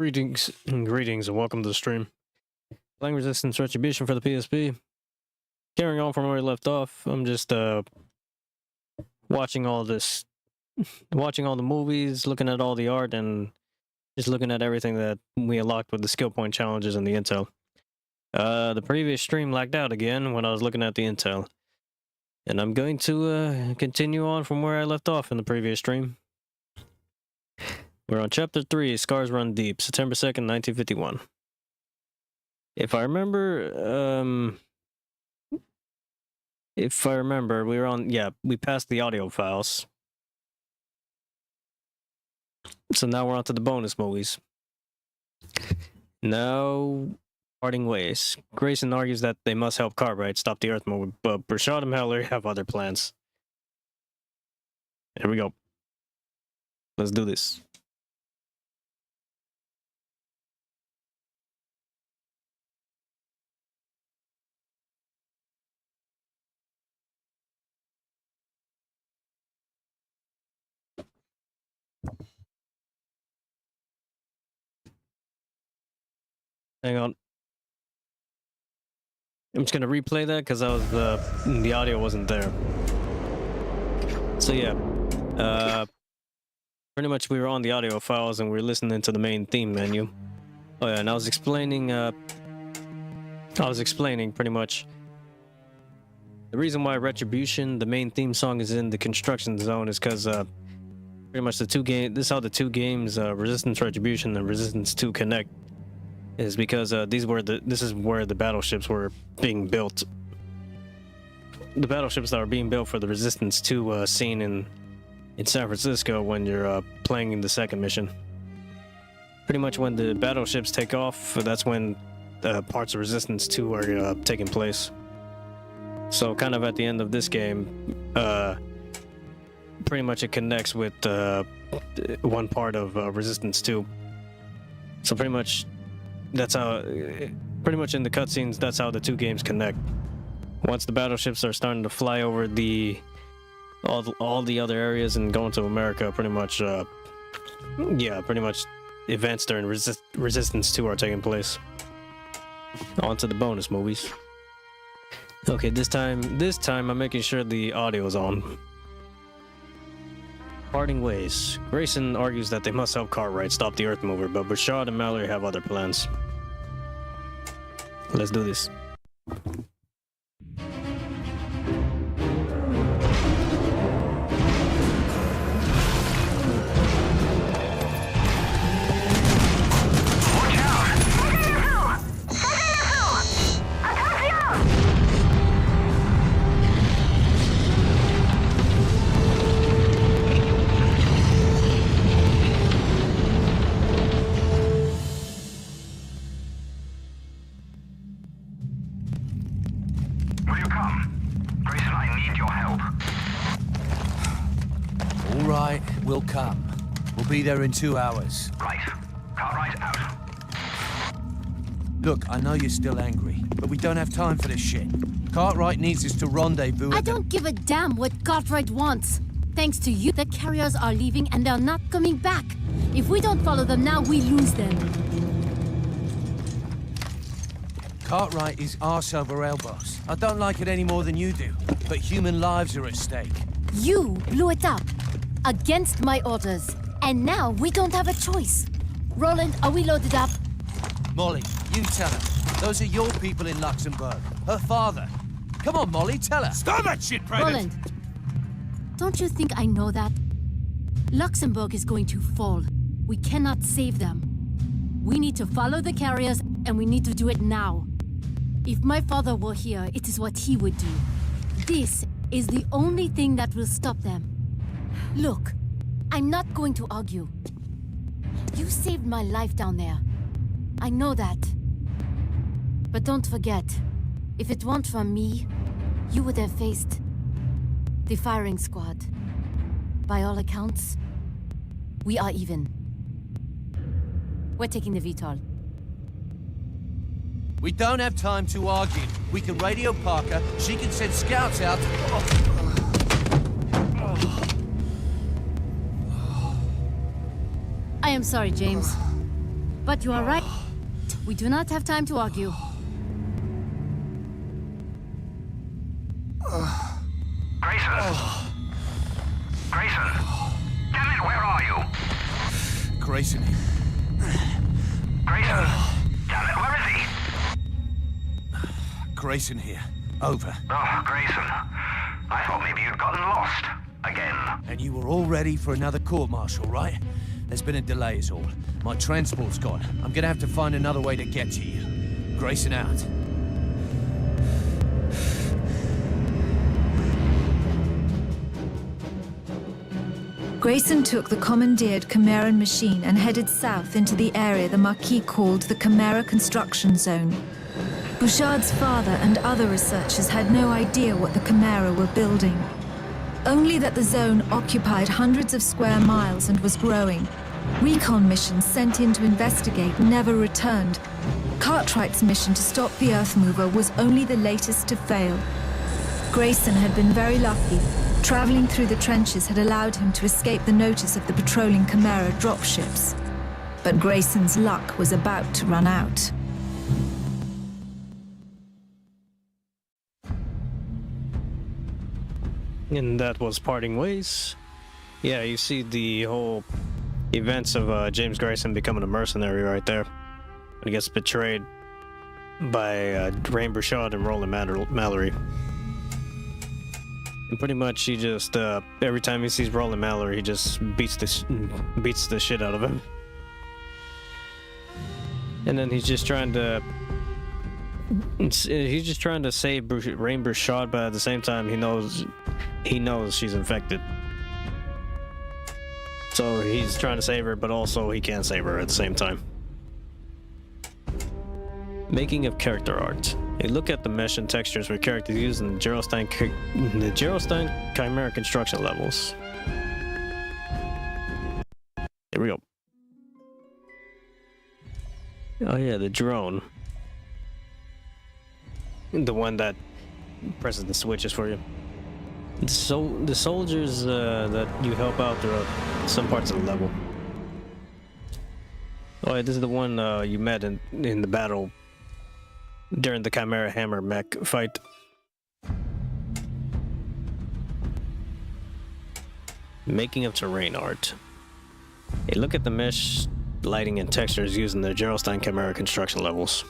Greetings, and welcome to the stream. Playing Resistance Retribution for the PSP. Carrying on from where we left off, I'm just watching all this, watching all the movies, looking at all the art, and just looking at everything that we unlocked with the skill point challenges and the intel. The previous stream lagged out again when I was looking at the intel, and I'm going to continue on from where I left off in the previous stream. We're on Chapter 3, Scars Run Deep, September 2nd, 1951. If I remember, we were on, we passed the audio files. So now we're on to the bonus movies. Now, parting ways. Grayson argues that they must help Cartwright stop the Earth movement, but Brashad and Mallory have other plans. Here we go. Let's do this. Hang on. I'm just gonna replay that because I was the audio wasn't there. So yeah, pretty much we were on the audio files and we were listening to the main theme menu. Oh yeah, and I was explaining pretty much the reason why Retribution, the main theme song, is in the construction zone is because pretty much this is how the two games, Resistance Retribution and Resistance 2 connect. Is because this is where the battleships were being built. The battleships that are being built for the Resistance 2 scene in San Francisco when you're playing in the second mission. Pretty much when the battleships take off, that's when parts of Resistance 2 are taking place. So kind of at the end of this game, pretty much it connects with one part of Resistance 2. So pretty much that's how, pretty much in the cutscenes, that's how the two games connect. Once the battleships are starting to fly over all the other areas and go into America, pretty much events during Resistance 2 are taking place. On to the bonus movies. Okay, this time I'm making sure the audio is on. Parting ways. Grayson argues that they must help Cartwright stop the Earth mover, but Brashad and Mallory have other plans. Let's do this. We'll come. We'll be there in 2 hours. Right. Cartwright out. Look, I know you're still angry, but we don't have time for this shit. Cartwright needs us to rendezvous I don't give a damn what Cartwright wants. Thanks to you, the carriers are leaving and they're not coming back. If we don't follow them now, we lose them. Cartwright is arse over elbows. I don't like it any more than you do, but human lives are at stake. You blew it up. Against my orders. And now we don't have a choice. Roland, are we loaded up? Molly, you tell her. Those are your people in Luxembourg. Her father. Come on, Molly, tell her. Stop that shit, Private! Roland, don't you think I know that? Luxembourg is going to fall. We cannot save them. We need to follow the carriers, and we need to do it now. If my father were here, it is what he would do. This is the only thing that will stop them. Look, I'm not going to argue. You saved my life down there. I know that. But don't forget, if it weren't for me, you would have faced the firing squad. By all accounts, we are even. We're taking the VTOL. We don't have time to argue. We can radio Parker, she can send scouts out. I am sorry, James. But you are right. We do not have time to argue. Grayson! Grayson! Damn it, where are you? Grayson. Grayson! Damn it, where is he? Grayson here. Over. Oh, Grayson. I thought maybe you'd gotten lost. Again. And you were all ready for another court-martial, right? There's been a delay is all. My transport's gone. I'm gonna have to find another way to get to you. Grayson out. Grayson took the commandeered Chimeran machine and headed south into the area the Marquis called the Chimera Construction Zone. Bouchard's father and other researchers had no idea what the Chimera were building. Only that the zone occupied hundreds of square miles and was growing. Recon missions sent in to investigate never returned. Cartwright's mission to stop the Earth Mover was only the latest to fail. Grayson had been very lucky. Traveling through the trenches had allowed him to escape the notice of the patrolling Chimera dropships. But Grayson's luck was about to run out. And that was parting ways. Yeah, you see the whole events of James Grayson becoming a mercenary right there. When he gets betrayed by Rain Bouchard and Roland Mallory. And pretty much he just, every time he sees Roland Mallory, he just beats the shit out of him. And then he's just trying to save Rain Bouchard, but at the same time he knows she's infected. So he's trying to save her, but also he can't save her at the same time. Making of character art. A look at the mesh and textures where characters used in the Gerolstein Chimera construction levels. Here we go. Oh yeah, the drone. The one that presses the switches for you. So the soldiers that you help out throughout some parts of the level. Oh yeah, this is the one you met in the battle during the Chimera Hammer mech fight. Making of terrain art. A look at the mesh, lighting, and textures used in the Gerolstein Chimera construction levels.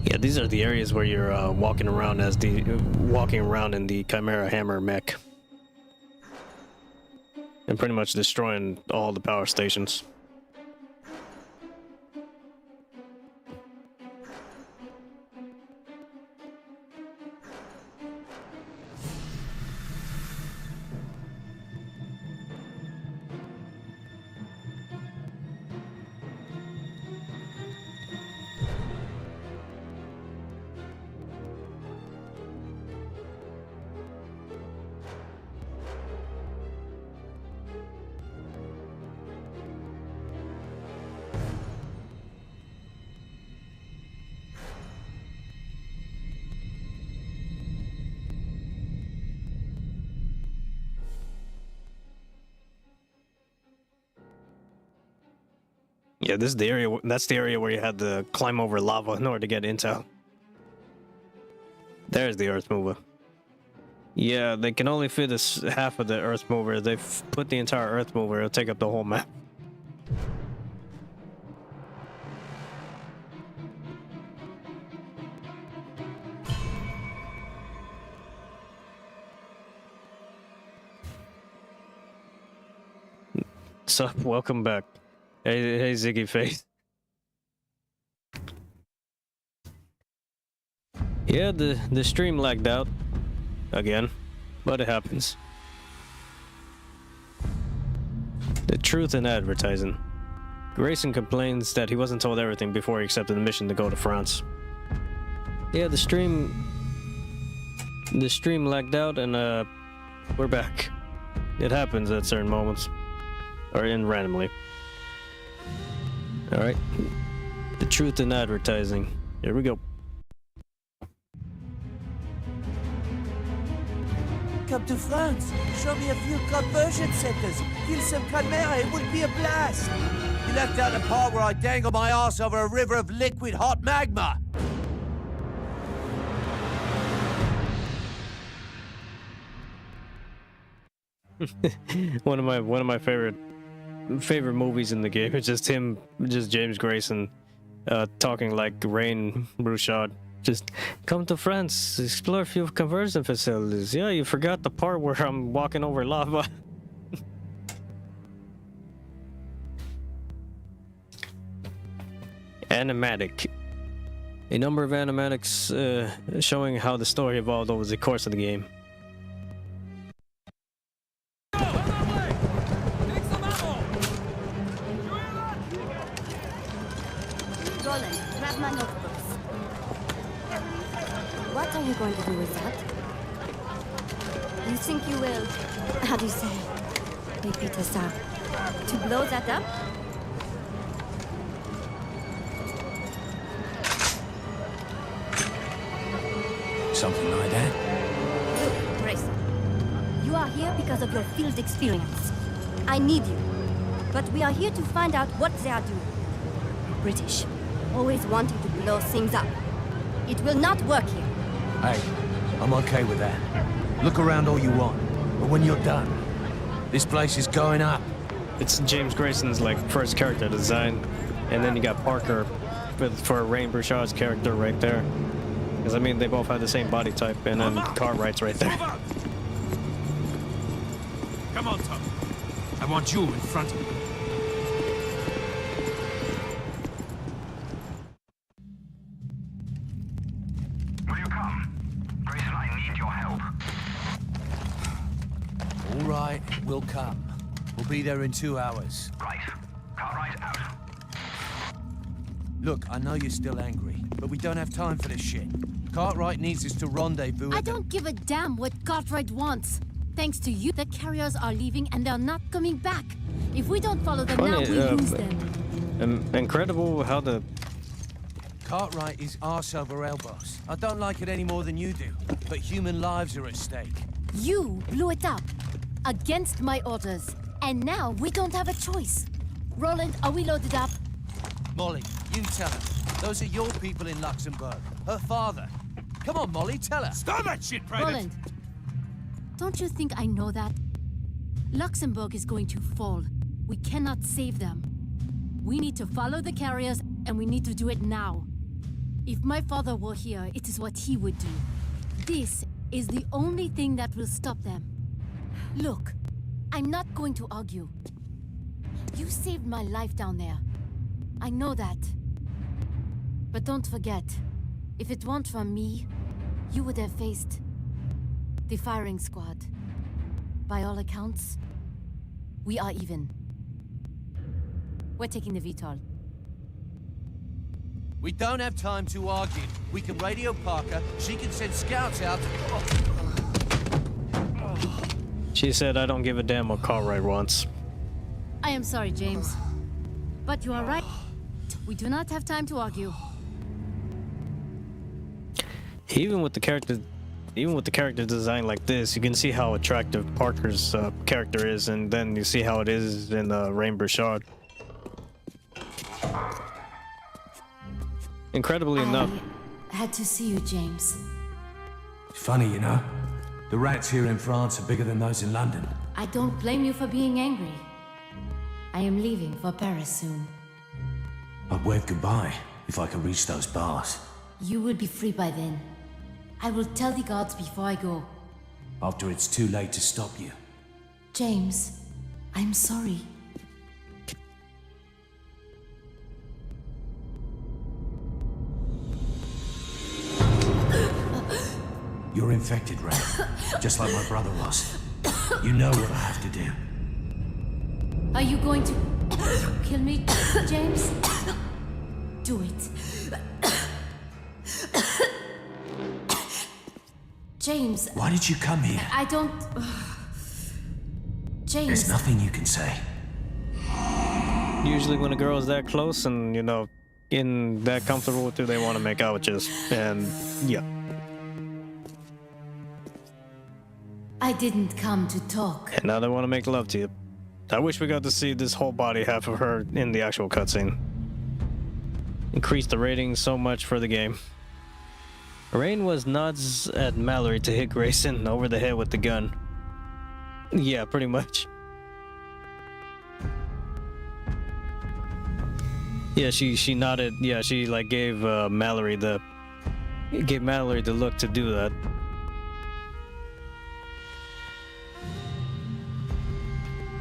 Yeah, these are the areas where you're walking around in the Chimera Hammer mech. And pretty much destroying all the power stations. Yeah, this is the area. That's the area where you had to climb over lava in order to get intel. There's the Earth Mover. Yeah, they can only fit this half of the Earth Mover. They've put the entire Earth Mover. It'll take up the whole map. So, welcome back. Hey, Ziggy Face. Yeah, the stream lagged out again, but it happens. The truth in advertising. Grayson complains that he wasn't told everything before he accepted the mission to go to France. Yeah, the stream lagged out, and we're back. It happens at certain moments, or in randomly. All right, the truth in advertising. Here we go. Come to France. Show me a few conversion centers. Kill some chimera. It would be a blast. You left out the part where I dangle my ass over a river of liquid hot magma. One of my favorite movies in the game is just James Grayson talking like Rain Brouchard. Just come to France, explore a few conversion facilities. Yeah, you forgot the part where I'm walking over lava. Animatic. A number of animatics showing how the story evolved over the course of the game. Roland, grab my notebooks. What are you going to do with that? You think you will, how do you say, repeat this up, to blow that up? Something like that. Look, Grayson, you are here because of your field experience. I need you, but we are here to find out what they are doing. British, always wanting to blow things up. It will not work here. Hey, I'm okay with that. Look around all you want, but when you're done, this place is going up. It's James Grayson's like first character design, and then you got Parker for Rain Brouchard's character right there. Because I mean, they both have the same body type, and then Cartwright's right there. Come on, Tom. I want you in front of me. Will you come? Grayson, I need your help. All right, we'll come. We'll be there in 2 hours. Right. Cartwright out. Look, I know you're still angry, but we don't have time for this shit. Cartwright needs us to rendezvous I at the... don't give a damn what Cartwright wants. Thanks to you, the carriers are leaving and they're not coming back. If we don't follow them now, we lose them. Incredible how the... Cartwright is arse over elbows. I don't like it any more than you do, but human lives are at stake. You blew it up. Against my orders. And now we don't have a choice. Roland, are we loaded up? Molly, you tell her. Those are your people in Luxembourg. Her father. Come on, Molly, tell her. Stop that shit, Private! Roland, don't you think I know that? Luxembourg is going to fall. We cannot save them. We need to follow the carriers, and we need to do it now. If my father were here, it is what he would do. This is the only thing that will stop them. Look, I'm not going to argue. You saved my life down there. I know that. But don't forget, if it weren't for me, you would have faced the firing squad. By all accounts, we are even. We're taking the VTOL. We don't have time to argue. We can radio Parker. She can send scouts out. She said, I don't give a damn what Cartwright wants. I am sorry, James. But you are right. We do not have time to argue. Even with the character design like this, you can see how attractive Parker's character is, and then you see how it is in Rain Brouchard. Incredibly enough. I had to see you, James. Funny, you know. The rats here in France are bigger than those in London. I don't blame you for being angry. I am leaving for Paris soon. I'd wave goodbye if I could reach those bars. You will be free by then. I will tell the guards before I go. After it's too late to stop you. James, I'm sorry. You're infected, Ray. Just like my brother was. You know what I have to do. Are you going to kill me, James? Do it. James. Why did you come here? I don't... James. There's nothing you can say. Usually when a girl is that close and, you know, in that comfortable with you, they want to make out with you. And, yeah. I didn't come to talk. And now they want to make love to you. I wish we got to see this whole body half of her in the actual cutscene. Increased the rating so much for the game. Rain was nods at Mallory to hit Grayson over the head with the gun. Yeah, pretty much. Yeah, she nodded. Yeah, she like gave Mallory the look to do that.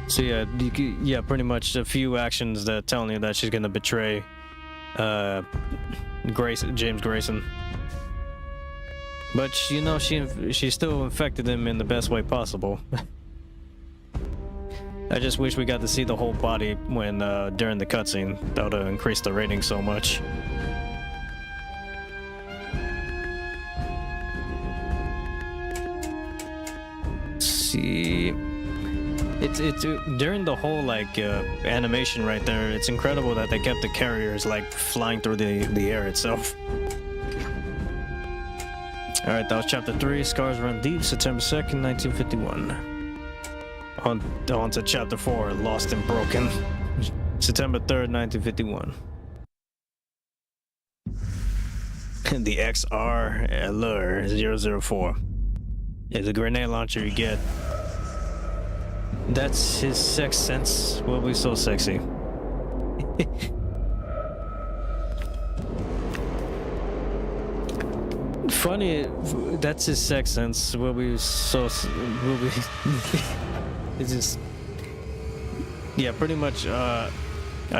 So yeah, yeah, pretty much a few actions that telling you that she's gonna betray James Grayson. But you know, she still infected him in the best way possible. I just wish we got to see the whole body when during the cutscene. That would have increased the rating so much. Let's see, it's during the whole like animation right there. It's incredible that they kept the carriers like flying through the air itself. All right, that was chapter 3. Scars Run Deep, September 2nd, 1951. On to chapter 4, Lost and Broken, September 3rd, 1951. The XR Allure 004 is a grenade launcher you get. That's his sex sense will be so sexy. Funny, that's his sex sense will be so will be. It's just, yeah, pretty much. I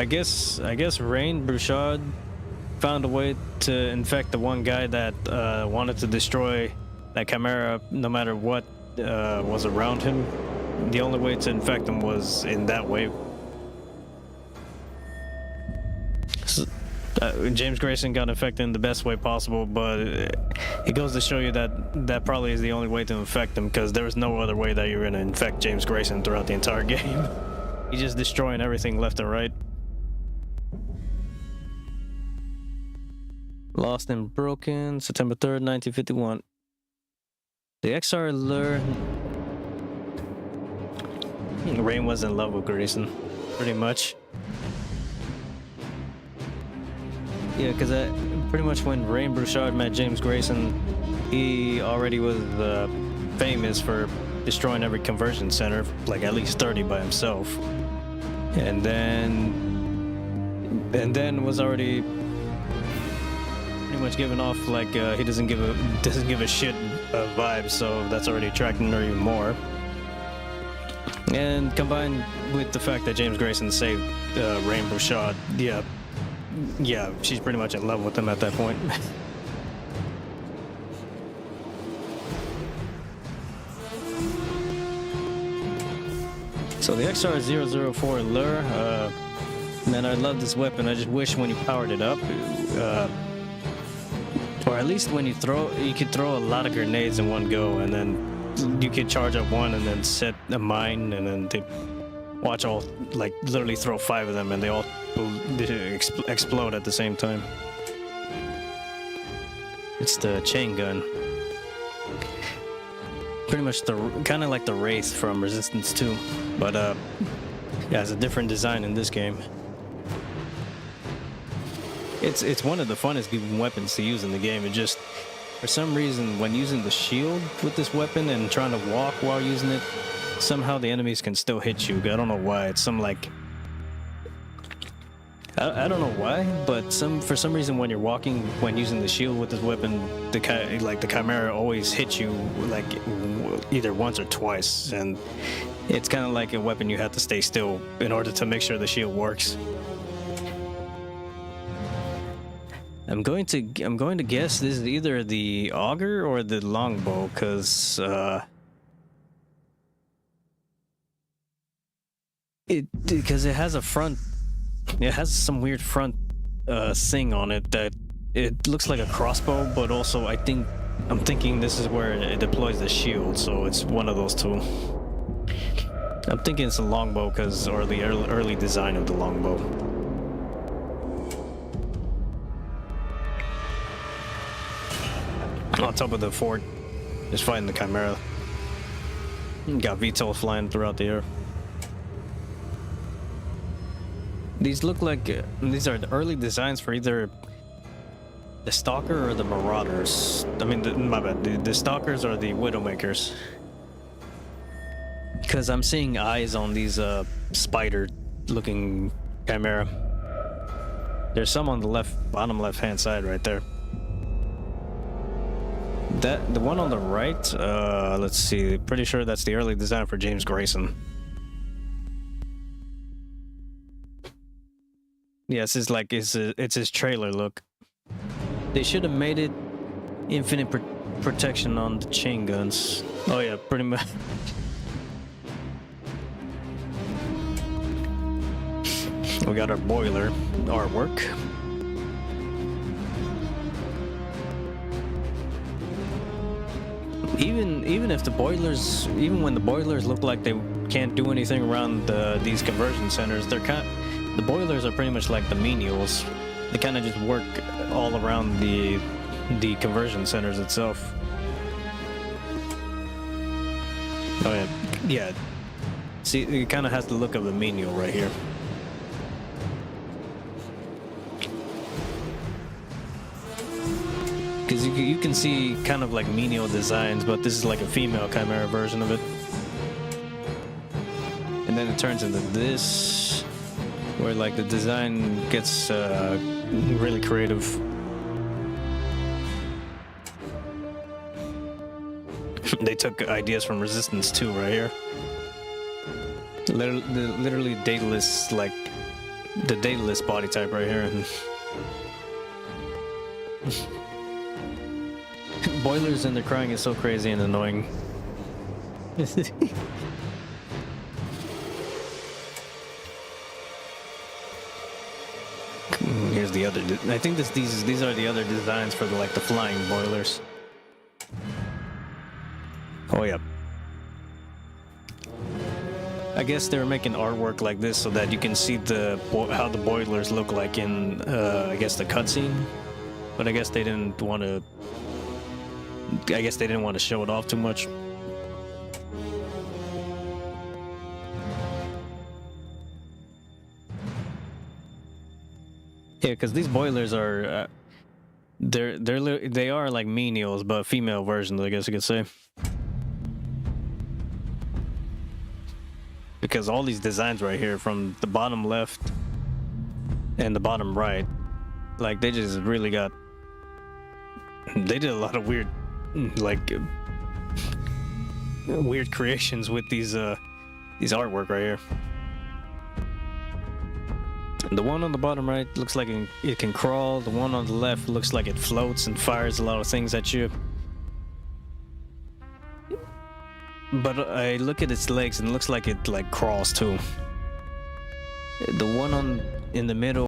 guess Rain Bouchard found a way to infect the one guy that wanted to destroy that Chimera, no matter what was around him. The only way to infect him was in that way. So, James Grayson got infected in the best way possible, but it goes to show you that that probably is the only way to infect him, because there was no other way that you're going to infect James Grayson throughout the entire game. He's just destroying everything left and right. Lost and Broken, September 3rd, 1951. The XR Allure. Rain was in love with Grayson, pretty much. Yeah, because pretty much when Rain Bouchard met James Grayson, he already was famous for destroying every conversion center, like at least 30 by himself. And then was already pretty much giving off like he doesn't give a shit vibe, so that's already attracting her even more. And combined with the fact that James Grayson saved Rain Bouchard, yeah, she's pretty much in love with him at that point. So the XR004 Allure, man, I love this weapon. I just wish when you powered it up, or at least when you could throw a lot of grenades in one go, and then you could charge up one and then set a mine, and then they watch all, like, literally throw 5 of them and they all explode at the same time. It's the chain gun. Pretty much kind of like the Wraith from Resistance 2, but yeah, it's a different design in this game. It's one of the funnest weapons to use in the game. It just, for some reason, when using the shield with this weapon and trying to walk while using it, somehow the enemies can still hit you. I don't know why. It's some like, I don't know why, but for some reason when you're walking, when using the shield with this weapon, the Chimera always hits you like either once or twice, and it's kind of like a weapon you have to stay still in order to make sure the shield works. I'm going to guess this is either the auger or the longbow, because because it has a front. It has some weird front thing on it that it looks like a crossbow, but also I'm thinking this is where it deploys the shield, so it's one of those two. I'm thinking it's a longbow or the early design of the longbow. On top of the fort, just fighting the Chimera. Got VTOL flying throughout the air. These look like these are the early designs for either the Stalker or the Marauders. I mean, my bad. The Stalkers or the Widowmakers. Because I'm seeing eyes on these spider-looking Chimera. There's some on the bottom left-hand side right there. The one on the right, let's see. Pretty sure that's the early design for James Grayson. Yes, it's his trailer look. They should have made it infinite protection on the chain guns. Oh yeah, pretty much. We got our boiler artwork. Even if the boilers, even when the boilers look like they can't do anything around these conversion centers, the boilers are pretty much like the menials. They kind of just work all around the conversion centers itself. Oh yeah, yeah. See, it kind of has the look of a menial right here. Because you can see kind of like menial designs, but this is like a female Chimera version of it. And then it turns into this, where like the design gets really creative. They took ideas from Resistance 2 right here. Literally Daedalus, like the Daedalus body type right here. Boilers and their crying is so crazy and annoying. Here's the other. I think these are the other designs for the flying boilers. Oh yeah. I guess they were making artwork like this so that you can see how the boilers look like in I guess the cutscene, but I guess they didn't want to. I guess they didn't want to show it off too much. Yeah, because these boilers are they are like menials, but female versions, I guess you could say. Because all these designs right here, from the bottom left and the bottom right, like they just really got. They did a lot of weird creations with these artwork right here. The one on the bottom right looks like it can crawl. The one on the left looks like it floats and fires a lot of things at you. But I look at its legs and it looks like it crawls too. The one in the middle